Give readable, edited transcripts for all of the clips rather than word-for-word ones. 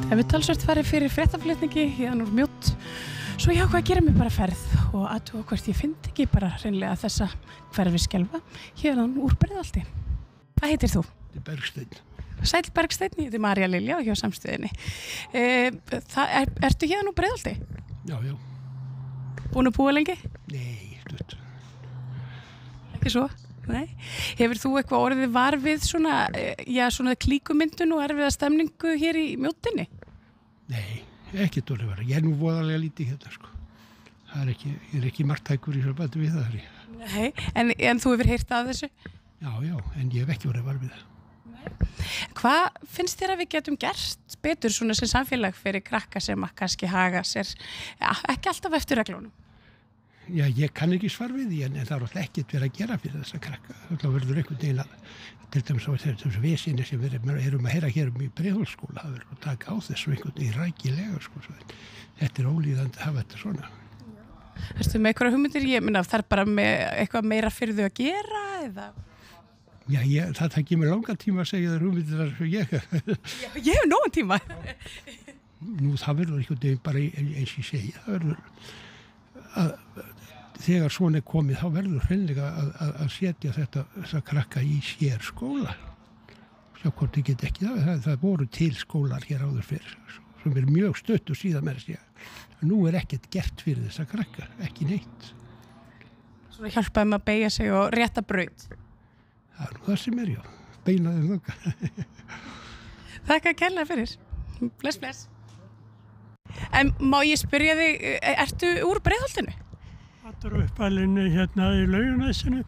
Ef við talsvert farið fyrir fréttaflutningi hérna úr Mjódd, svo ég ákvað að gera mig bara ferð og athuga hvort ég fyndi ekki bara hreinlega þessa hverfiskelfa hérna úr Breiðholti. Hvað heitir þú? Þetta er Bergsteinn. Sæll Bergsteinn, ég heiti María Lilja og hjá Samstöðinni. Ertu hérna úr Breiðholti? Já, já. Búin að búa lengi? Nei, stutt. Ekki svo? Nei. Hefur þú eitthvað orðið var við svona klíkumyndun og erfiða stemningu hér í Mjóddinni? Nei, ekkert orðið var. Ég er nú voðalega lítið hérna, sko. Ég er ekki margtækur í sambandi við það. Nei, en þú hefur heyrt af þessu? Já, en ég hef ekki orðið var við það. Hvað finnst þér að við getum gert betur svona sem samfélag fyrir krakka sem að kannski haga sér, ekki alltaf eftir reglunum? Já, ég kann ekki svar við því, en það er alltaf ekkert verið að gera fyrir þessa krakka. Það verður einhvern veginn að, til dæmis á þessu vesinni sem við erum að heyra hér í Breiðholtsskóla, það verður að taka á þessu einhvern veginn rækilega, sko. Þetta er ólíðandi að hafa þetta svona. Ertu með einhverja hugmyndir? Ég minna, það er bara með eitthvað meira fyrir þau að gera, eða? Já, það takir mér langan tíma að segja þær hugmyndir þar sem ég hef. Já, ég hef nógan tíma. Nú, það verður einhvern veginn bara eins og ég segja, það verður að þegar svona er komið, þá verður hreinlega að setja þessa krakka í sér skóla. Sjá hvort þið get ekki það. Það voru til skólar hér áður fyrr, sem er mjög stutt og síðan með að segja. Nú er ekkert gert fyrir þessa krakka, ekki neitt. Svona hjálpaði maður að beygja sig og rétta braut. Það er nú það sem er, já. Beinaðir þoka. Þakka kærlega fyrir. Bless, bless. En má ég spyrja þig, ertu úr Breiðholtinu? Þetta er uppalinni hérna í Laugarnesinu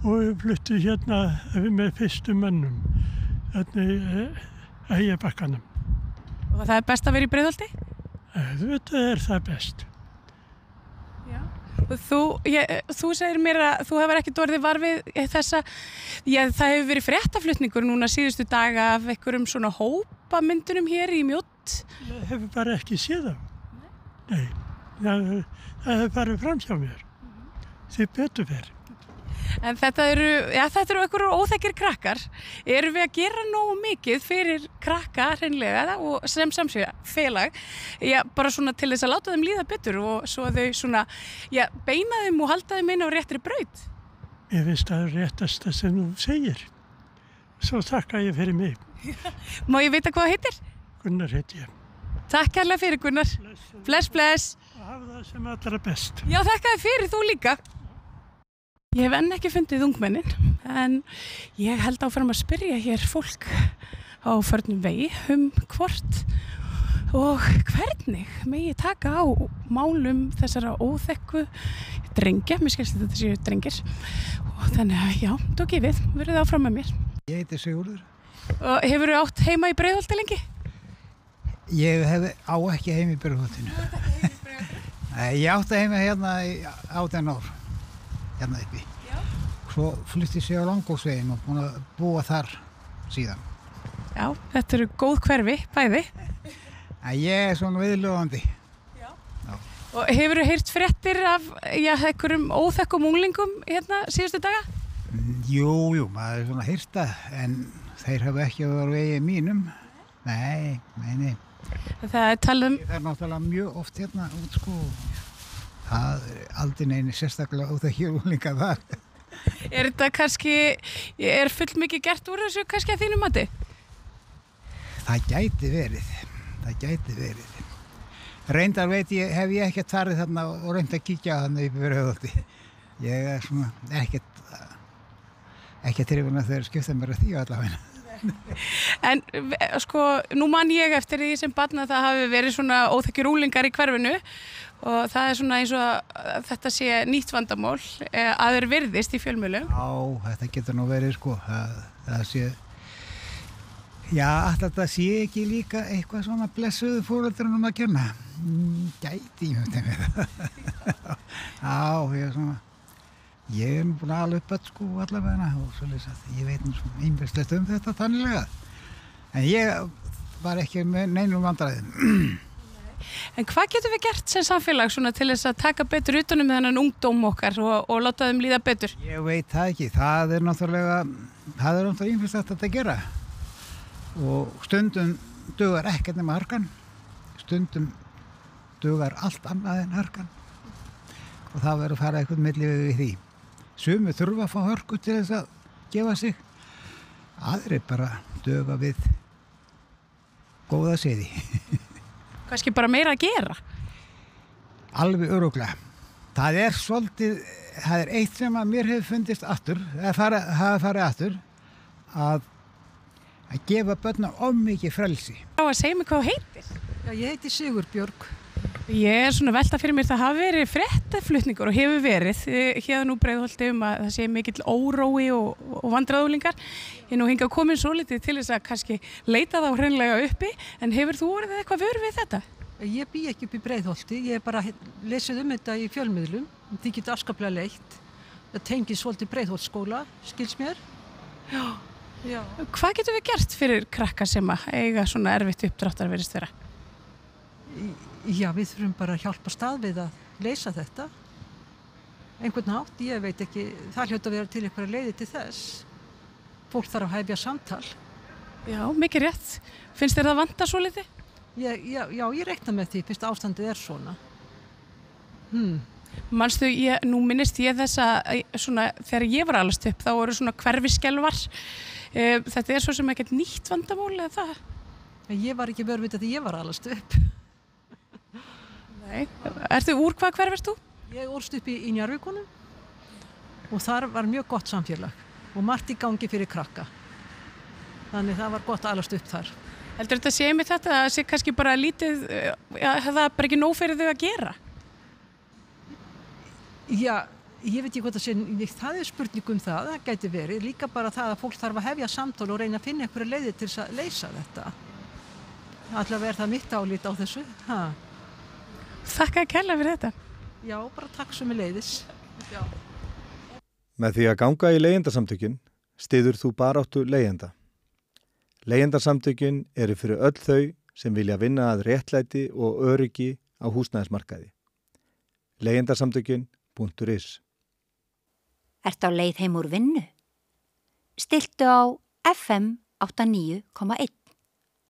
og við fluttum hérna með fyrstu mönnum hérna í Eyjabakkanum. Og það er best að vera í Breiðholti? Þetta er það best. Já. Og þú segir mér að þú hefur ekkert orðið var við þessa, það hefur verið fréttaflutningur núna síðustu daga af einhverjum svona hópamyndunum hér í Mjódd. Ég hef bara ekki séð það. Nei, það hefur farið fram hjá mér. Þið betur verið. En þetta eru einhverjum óþekkir krakkar. Erum við að gera nógu mikið fyrir krakka hreinlega og sem samfélag, bara svona til þess að láta þeim líða betur og svo þau svona, beina þeim og halda þeim inn á réttri braut? Ég veist að það er réttasta sem þú segir. Svo þakka ég fyrir mig. Má ég vita hvað það heitir? Gunnar heiti ég. Takk kærlega fyrir, Gunnar. Bless, bless. Og hafa það sem allra best. Já, þakka þér fyrir, þú líka. Ég hef enn ekki fundið ungmennin, en ég held áfram að spyrja hér fólk á förnum vegi hvort og hvernig megi taka á málum þessara óþekku drengja, mér skilst þetta séu drengir, og þannig að já, tók ég við, verið áfram með mér. Ég heiti Sigurður. Og hefurðu átt heima í Breiðholti lengi? Ég á ekki heima í Breiðholtinu. Ég átti heima hérna í 18 ár. Hérna uppi. Já. Svo flytti sig á Langholtsveginn og búin að búa þar síðan. Já, þetta eru góð hverfi, bæði. Ég er svona viðlöfandi. Já. Og hefurðu heyrt fréttir af einhverjum óþekkum unglingum hérna síðustu daga? Jú, maður er svona heyrt það, en þeir hafa ekki að vera vegið mínum. Nei. Það er talað Það er náttúrulega mjög oft hérna út, sko. Það er aldrei neini sérstaklega óþekkir unglingar þar. Er þetta kannski, er full mikið gert úr þessu kannski að þínu mati? Það gæti verið. Reyndar hef ég ekkert farið þarna og reynd að kíkja þarna upp í Breiðholti. Ég er svona ekki trefin að þeir skipta mér að því allavega. En sko, nú man ég eftir því sem barn að það hafi verið svona óþekkir unglingar í hverfinu og það er svona eins og að þetta sé nýtt vandamál að þeir virðist í fjölmiðlum. Já, þetta getur nú verið, sko. Það sé, alltaf það sé ekki líka eitthvað svona blessuðu foreldrunum að kenna. Gæti ég myndi með það. Já, ég er nú búin að ala upp öll, sko, allavega og svolítið að ég veit nú svona einbjörnslegt þetta tannilega. En ég var ekki með neinum vandræðum. En hvað getum við gert sem samfélag svona til þess að taka betur utan um þennan ungdóm okkar og láta þeim líða betur? Ég veit það ekki. Það er náttúrulega ýmislegt að þetta gera. Og stundum dugar ekkert nema harkan, stundum dugar allt annað en harkan og það verður að fara eitthvað milli við því. Sumir þurfa að fá hörku til þess að gefa sig, aðrir bara duga við góða siði. Kannski bara meira að gera. Alveg örugglega. Það er eitt sem að mér hefur fundist aftur, hafa farið aftur, að gefa börnum of mikið frelsi. Á að segja mig hvað þú heitir. Já, ég heiti Sigurbjörg. Ég er svona velta fyrir mér, það hafi verið fréttaflutningur og hefur verið hérna úr Breiðholti að það sé mikill órói og vandræðúlingar. Ég nú hingað komin svolítið til þess að kannski leita þá hreinlega uppi, en hefur þú orðið eitthvað vör við þetta? Ég bý ekki upp í Breiðholti, ég hef bara lesið þetta í fjölmiðlum, það getur afskaplega leitt. Það tengir svolítið Breiðholtsskóla, skils mér. Já. Hvað getum við gert fyrir krakka sem að eiga svona erfitt uppdráttar virðist vera? Já, við þurfum bara að hjálpa stað við að leysa þetta. Einhvern hátt, ég veit ekki, það hljóta að vera til einhverja leiði til þess. Fólk þarf að hefja samtal. Já, mikið rétt. Finnst þér það vanta svo litið? Já, ég reikna með því, fyrst ástandið er svona. Manstu, nú minnist ég þess að svona, þegar ég var alast upp, þá voru svona hverfiskelvar. Þetta er svo sem ekkert nýtt vandamál eða það? Ég var ekki vörvitað því ég var alast upp. Nei. Ertu úr hvað hverfist þú? Ég ólst upp í Njarðvíkunum og þar var mjög gott samfélag og margt í gangi fyrir krakka. Þannig það var gott að alast upp þar. Heldur þetta sé einmitt þetta að sé kannski bara lítið, það er bara ekki nóg fyrir þau að gera? Já, ég veit ekki hvað það sé, það er spurning það gæti verið. Líka bara það að fólk þarf að hefja samtal og reyna að finna einhverja leiðir til að leysa þetta. Allavega er það mitt álít á þessu. Þakka kærlega fyrir þetta. Já, bara takk sömuleiðis. Já. Með því að ganga í leigjendasamtökin styður þú baráttu leigjenda. Leigjendasamtökin eru fyrir öll þau sem vilja vinna að réttlæti og öryggi á húsnæðismarkaði. Leigjendasamtökin.is. Ertu á leið heim úr vinnu? Stilltu á FM 89,1.